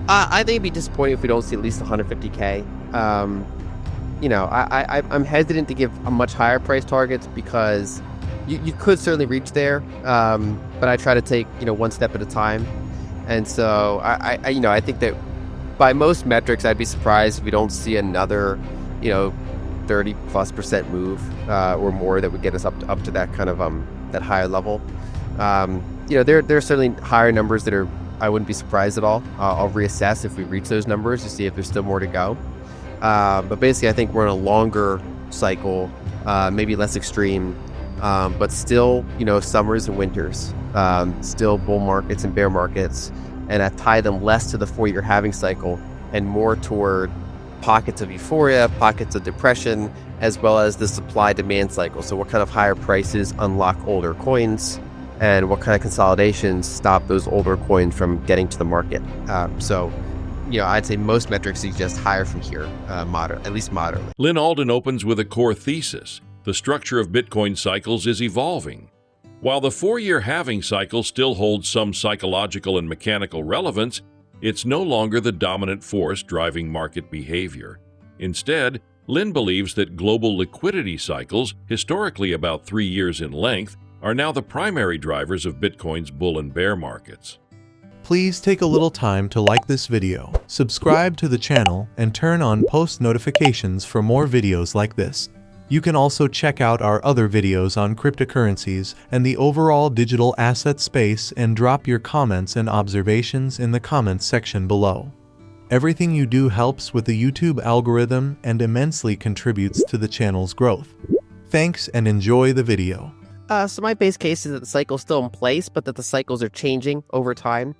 I think it'd be disappointing if we don't see at least 150K. I'm hesitant to give a much higher price targets because you could certainly reach there, but I try to take one step at a time. And so I think that by most metrics, I'd be surprised if we don't see another 30+% move or more that would get us up to that kind of that higher level. There are certainly higher numbers that I wouldn't be surprised at all. I'll reassess if we reach those numbers to see if there's still more to go. But basically, I think we're in a longer cycle, maybe less extreme, but still, summers and winters, still bull markets and bear markets, and I tie them less to the 4-year halving cycle and more toward pockets of euphoria, pockets of depression, as well as the supply-demand cycle. So what kind of higher prices unlock older coins, and what kind of consolidations stop those older coins from getting to the market. I'd say most metrics suggest higher from here, at least moderately. Lyn Alden opens with a core thesis. The structure of Bitcoin cycles is evolving. While the 4-year halving cycle still holds some psychological and mechanical relevance, it's no longer the dominant force driving market behavior. Instead, Lyn believes that global liquidity cycles, historically about 3 years in length, are now the primary drivers of Bitcoin's bull and bear markets. Please take a little time to like this video, subscribe to the channel, and turn on post notifications for more videos like this. You can also check out our other videos on cryptocurrencies and the overall digital asset space and drop your comments and observations in the comments section below. Everything you do helps with the YouTube algorithm and immensely contributes to the channel's growth. Thanks and enjoy the video. So my base case is that the cycle's still in place, but that the cycles are changing over time.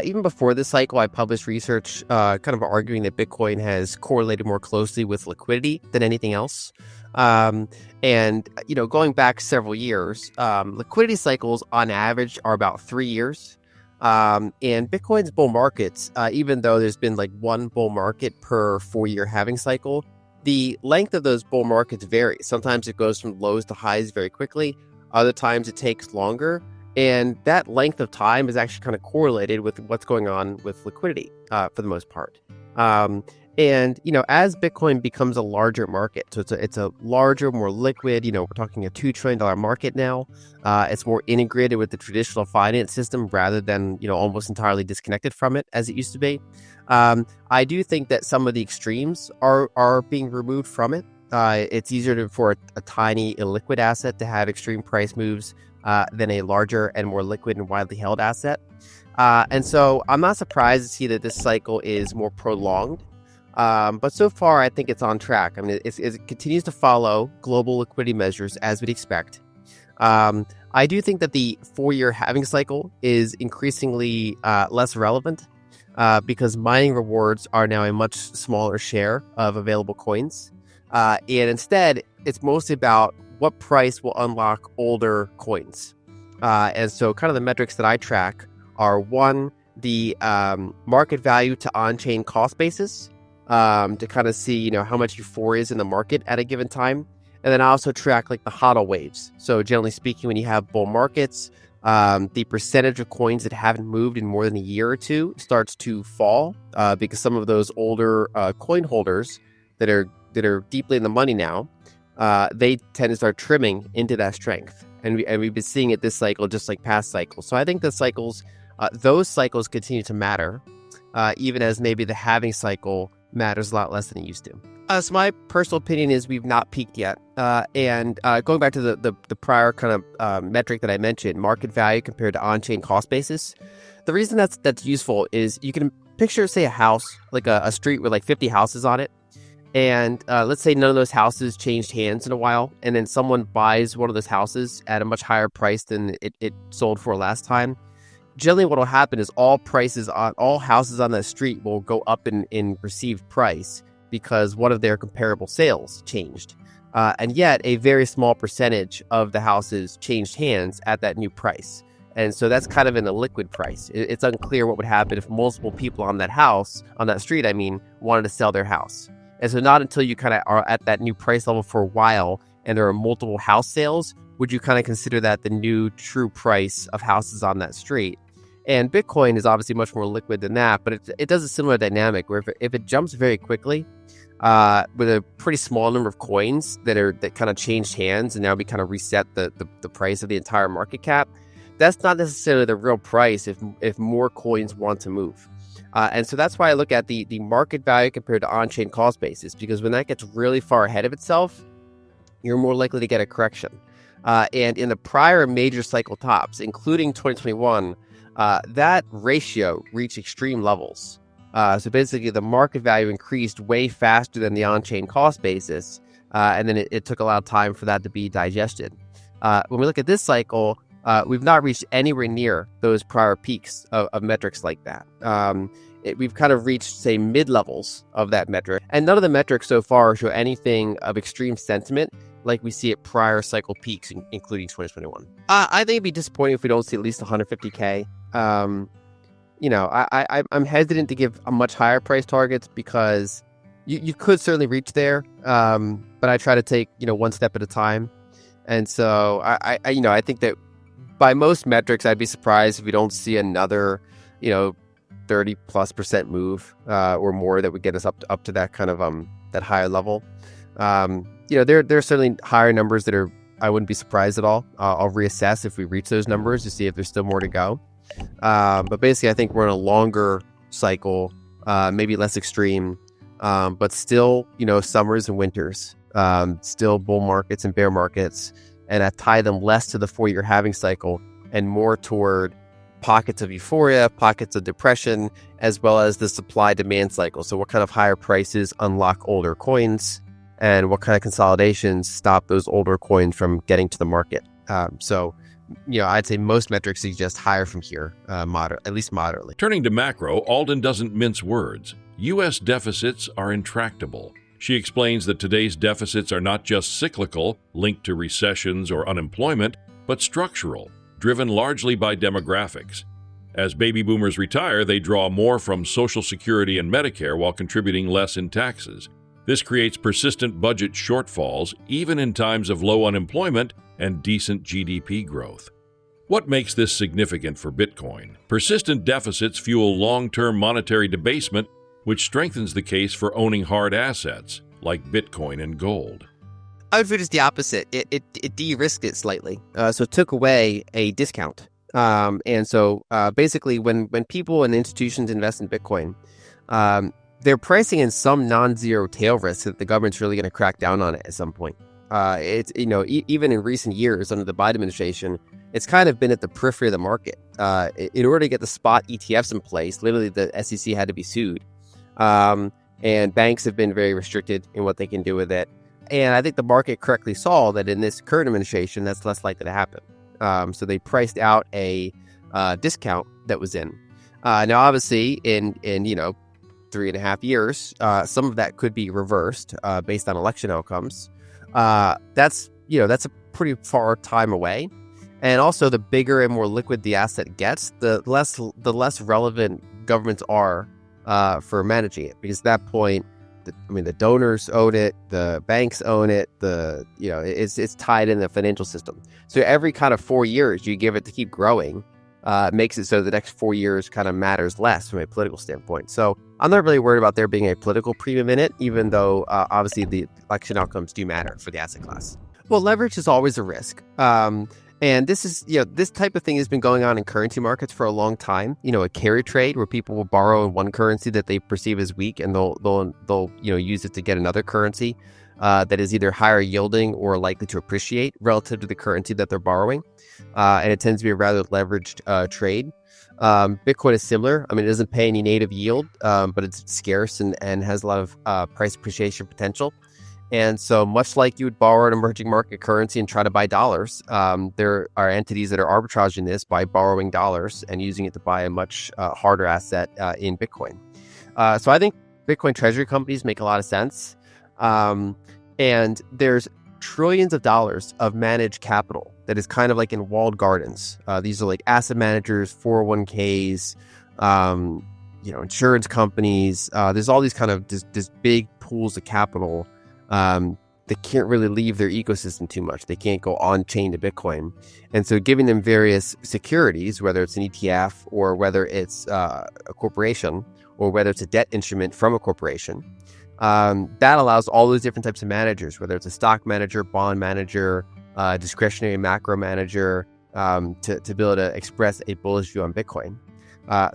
Even before this cycle, I published research kind of arguing that Bitcoin has correlated more closely with liquidity than anything else. Going back several years, liquidity cycles on average are about 3 years. And Bitcoin's bull markets, even though there's been like one bull market per 4-year halving cycle, the length of those bull markets varies. Sometimes it goes from lows to highs very quickly. Other times it takes longer. And that length of time is actually kind of correlated with what's going on with liquidity for the most part. As Bitcoin becomes a larger market, so it's a larger, more liquid, we're talking a $2 trillion market now. It's more integrated with the traditional finance system rather than, almost entirely disconnected from it as it used to be. I do think that some of the extremes are being removed from it. It's easier for a tiny illiquid asset to have extreme price moves than a larger and more liquid and widely held asset. And so I'm not surprised to see that this cycle is more prolonged. But so far, I think it's on track. I mean, it continues to follow global liquidity measures as we'd expect. I do think that the 4-year halving cycle is increasingly less relevant because mining rewards are now a much smaller share of available coins. And instead, it's mostly about what price will unlock older coins. And so kind of the metrics that I track are, one, the market value to on-chain cost basis, to kind of see, how much euphoria is in the market at a given time. And then I also track like the HODL waves. So generally speaking, when you have bull markets, the percentage of coins that haven't moved in more than a year or two starts to fall because some of those older coin holders that are deeply in the money now, they tend to start trimming into that strength. And we've been seeing it this cycle, just like past cycles. So I think the cycles, those cycles continue to matter, even as maybe the halving cycle matters a lot less than it used to. So my personal opinion is we've not peaked yet. And going back to the prior kind of metric that I mentioned, market value compared to on-chain cost basis, the reason that's useful is you can picture, say, a house, like a street with like 50 houses on it. And let's say none of those houses changed hands in a while, and then someone buys one of those houses at a much higher price than it sold for last time. Generally, what will happen is all houses on that street will go up in perceived price because one of their comparable sales changed. And yet, a very small percentage of the houses changed hands at that new price. And so that's kind of in the liquid price. It's unclear what would happen if multiple people on that street, wanted to sell their house. And so not until you kind of are at that new price level for a while and there are multiple house sales, would you kind of consider that the new true price of houses on that street. And Bitcoin is obviously much more liquid than that, but it does a similar dynamic where if it jumps very quickly, with a pretty small number of coins that kind of changed hands and now we kind of reset the price of the entire market cap, that's not necessarily the real price if more coins want to move. And so that's why I look at the market value compared to on-chain cost basis, because when that gets really far ahead of itself, you're more likely to get a correction. And in the prior major cycle tops, including 2021, that ratio reached extreme levels. So basically, the market value increased way faster than the on-chain cost basis, and then it took a lot of time for that to be digested. When we look at this cycle, we've not reached anywhere near those prior peaks of metrics like that. We've kind of reached, say, mid-levels of that metric, and none of the metrics so far show anything of extreme sentiment like we see at prior cycle peaks, including 2021. I think it'd be disappointing if we don't see at least 150K. I'm hesitant to give a much higher price targets because you could certainly reach there, but I try to take one step at a time. And so I think that by most metrics, I'd be surprised if we don't see another 30+% move or more that would get us up to that kind of that higher level. There are certainly higher numbers that I wouldn't be surprised at all. I'll reassess if we reach those numbers to see if there's still more to go. But basically, I think we're in a longer cycle, maybe less extreme, but still, summers and winters, still bull markets and bear markets. And I tie them less to the 4-year halving cycle and more toward pockets of euphoria, pockets of depression, as well as the supply-demand cycle. So what kind of higher prices unlock older coins, and what kind of consolidations stop those older coins from getting to the market? I'd say most metrics suggest higher from here, at least moderately. Turning to macro, Alden doesn't mince words. U.S. deficits are intractable. She explains that today's deficits are not just cyclical, linked to recessions or unemployment, but structural, driven largely by demographics. As baby boomers retire, they draw more from Social Security and Medicare while contributing less in taxes. This creates persistent budget shortfalls, even in times of low unemployment and decent GDP growth. What makes this significant for Bitcoin? Persistent deficits fuel long-term monetary debasement, which strengthens the case for owning hard assets like Bitcoin and gold. I would view it as the opposite. It de-risked it slightly, so it took away a discount. And so basically, when people and institutions invest in Bitcoin, they're pricing in some non-zero tail risk that the government's really going to crack down on it at some point. It's even in recent years under the Biden administration, it's kind of been at the periphery of the market. In order to get the spot ETFs in place, literally the SEC had to be sued. And banks have been very restricted in what they can do with it. And I think the market correctly saw that in this current administration, that's less likely to happen. So they priced out a discount that was in. Now, obviously, in 3.5 years, some of that could be reversed based on election outcomes. That's a pretty far time away. And also, the bigger and more liquid the asset gets, the less relevant governments are for managing it, because at that point, the donors own it, the banks own it, it's tied in the financial system. So every kind of 4 years you give it to keep growing, makes it so the next 4 years kind of matters less from a political standpoint. So I'm not really worried about there being a political premium in it, even though obviously the election outcomes do matter for the asset class. Well, leverage is always a risk. And this is, this type of thing has been going on in currency markets for a long time. A carry trade where people will borrow in one currency that they perceive as weak, and they'll use it to get another currency that is either higher yielding or likely to appreciate relative to the currency that they're borrowing. And it tends to be a rather leveraged trade. Bitcoin is similar. It doesn't pay any native yield, but it's scarce and has a lot of price appreciation potential. And so much like you would borrow an emerging market currency and try to buy dollars, there are entities that are arbitraging this by borrowing dollars and using it to buy a much harder asset in Bitcoin. So I think Bitcoin Treasury Companies make a lot of sense. And there's trillions of dollars of managed capital that is kind of like in walled gardens. These are like asset managers, 401ks, insurance companies. There's all these kind of this big pools of capital they can't really leave their ecosystem too much. They can't go on chain to Bitcoin. And so giving them various securities, whether it's an ETF or whether it's a corporation or whether it's a debt instrument from a corporation, that allows all those different types of managers, whether it's a stock manager, bond manager, discretionary macro manager, to be able to express a bullish view on Bitcoin.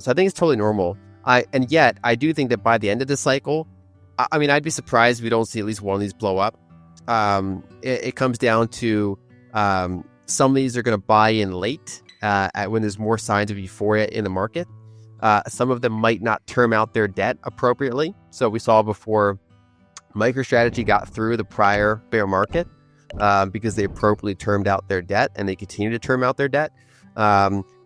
So I think it's totally normal. And yet I do think that by the end of the cycle, I mean, I'd be surprised if we don't see at least one of these blow up. It comes down to some of these are going to buy in late when there's more signs of euphoria in the market. Some of them might not term out their debt appropriately. So we saw before MicroStrategy got through the prior bear market because they appropriately termed out their debt, and they continue to term out their debt.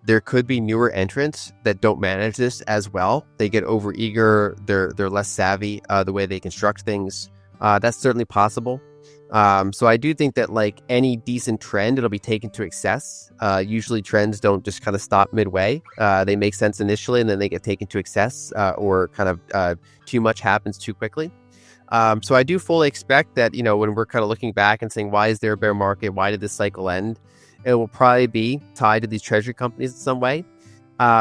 There could be newer entrants that don't manage this as well. They get overeager. They're less savvy the way they construct things. That's certainly possible. So I do think that like any decent trend, it'll be taken to excess. Usually trends don't just kind of stop midway. They make sense initially and then they get taken to excess or kind of too much happens too quickly. So I do fully expect that, you know, when we're kind of looking back and saying, why is there a bear market? Why did this cycle end? It will probably be tied to these treasury companies in some way,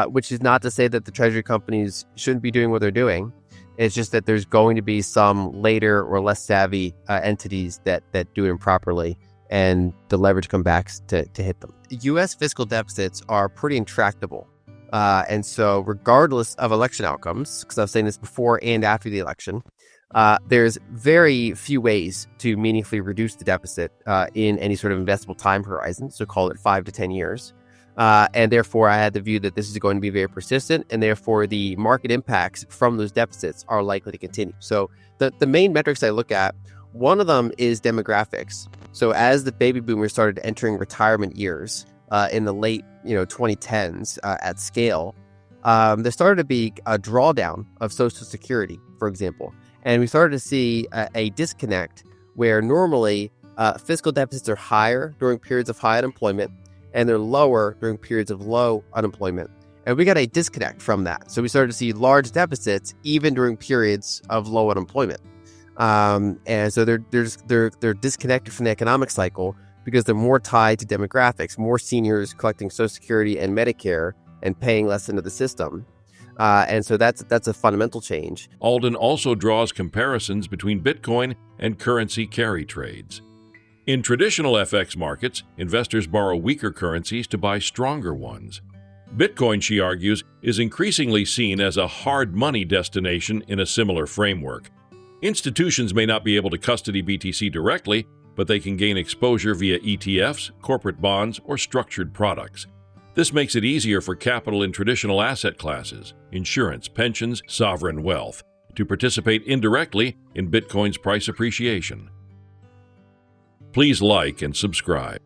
which is not to say that the treasury companies shouldn't be doing what they're doing. It's just that there's going to be some later or less savvy entities that do it improperly, and the leverage comes back to hit them. U.S. fiscal deficits are pretty intractable. And so regardless of election outcomes, because I was saying this before and after the election, there's very few ways to meaningfully reduce the deficit in any sort of investable time horizon, so call it 5 to 10 years. And therefore, I had the view that this is going to be very persistent, and therefore the market impacts from those deficits are likely to continue. So the main metrics I look at, one of them is demographics. So as the baby boomers started entering retirement years in the late 2010s at scale, there started to be a drawdown of Social Security, for example. And we started to see a disconnect where normally fiscal deficits are higher during periods of high unemployment, and they're lower during periods of low unemployment. And we got a disconnect from that. So we started to see large deficits even during periods of low unemployment. And so they're disconnected from the economic cycle because they're more tied to demographics, more seniors collecting Social Security and Medicare and paying less into the system. And so that's a fundamental change. Alden also draws comparisons between Bitcoin and currency carry trades. In traditional FX markets, investors borrow weaker currencies to buy stronger ones. Bitcoin, she argues, is increasingly seen as a hard money destination in a similar framework. Institutions may not be able to custody BTC directly, but they can gain exposure via ETFs, corporate bonds, or structured products. This makes it easier for capital in traditional asset classes, insurance, pensions, sovereign wealth, to participate indirectly in Bitcoin's price appreciation. Please like and subscribe.